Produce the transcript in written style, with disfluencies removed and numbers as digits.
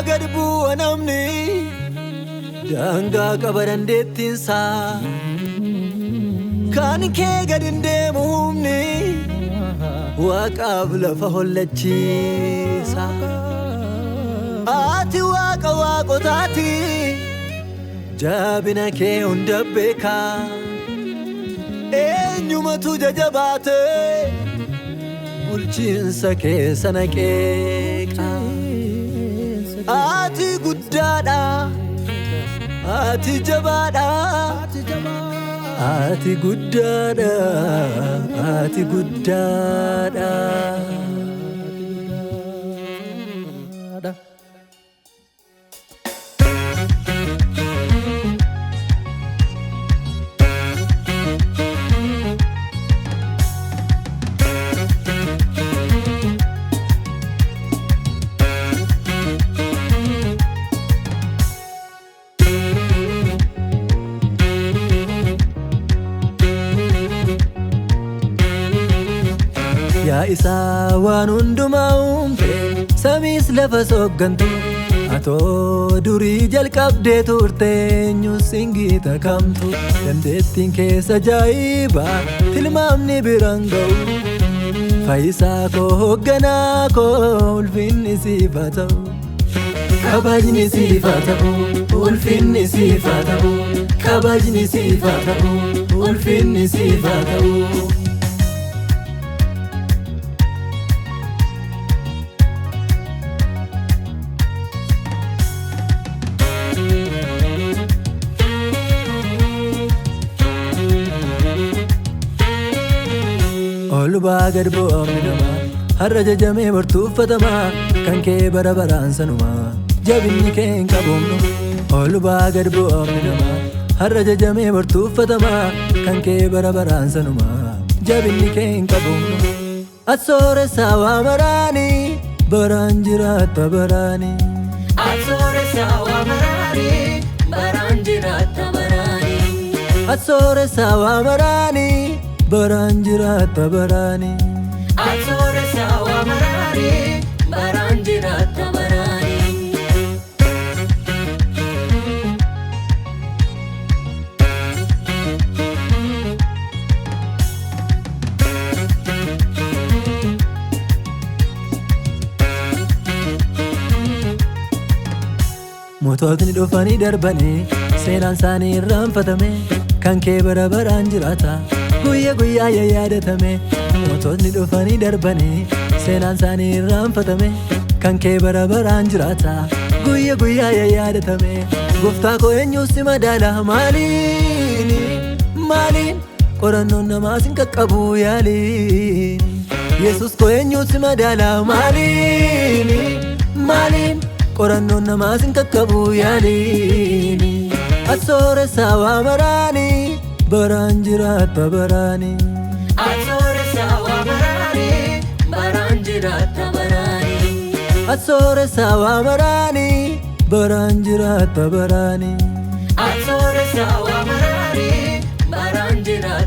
gadbu namni daangaa qaba dandeettiinsaa kan kee gad hin deemu humni waaqaaf lafa hollachiisa. Ati waaqa waaqotaati jabina kee hunda beeka eenyumatu jajabaate bulchiinsa kee sana qeeqa. Ati guddaadha ati jabaadha ati guddaadha ati guddaadha. Yaa isaa waan hundumaa uumte samiis lafa sooggantu atoo durii jalqabdee turte eenyus hin giita kamtu. Dandeettiin keessa ajaa'iba tilmaamni biraan ga'u fayyisaa koo hoogganaa koo ulfinni siif haa ta'u. Kabajni siif haa ta'u ulfinni siif haa ta'u. Kabajni siif haa ta'u ulfinni siif haa ta'u. Olbaa gad bu'amni namaa har'a jajamee bartuuffatamaa kan kee bara baraan sanumaa jabinni kee hin qaboomnu. Olbaa gad bu'amni namaa har'a jajamee bartuuffatamaa kan kee bara baraan sanumaa jabinni kee hin qaboomnu. Asooressaa waa maraanii baraan jiraatta baraanii. Asooressaa waa maraanii baraan jiraatta baraanii. Asooressaa waa maraanii baraan jiraatta baraanii. Asooressaa waa maraanii baraan jiraatta baraanii. Moototni dhufanii darbanii seenaan isaanii irraanfatame kan kee bara baraan jiraata guyyaa guyyaa yaadatame. Moototni dhufanii darbanii seenaan isaanii irraanfatame kan kee bara baraan jiraata guyyaa guyyaa yaadatame. Gooftaa koo eenyuus si madaala maaliin maaliin qorannoon namaas hin qaqqabu yaaliin. Yesus koo eenyuus si madaala maaliin maaliin qorannoon namaas hin qaqqabu yaaliin. Asooressaa waa maraanii baraan jiraatta baraanii. Asooressaa waa maraanii baraan jiraatta baraanii. Asooressaa waa maraanii baraan jiraatta baraanii. Asooressaa waa maraanii baraan jiraatta.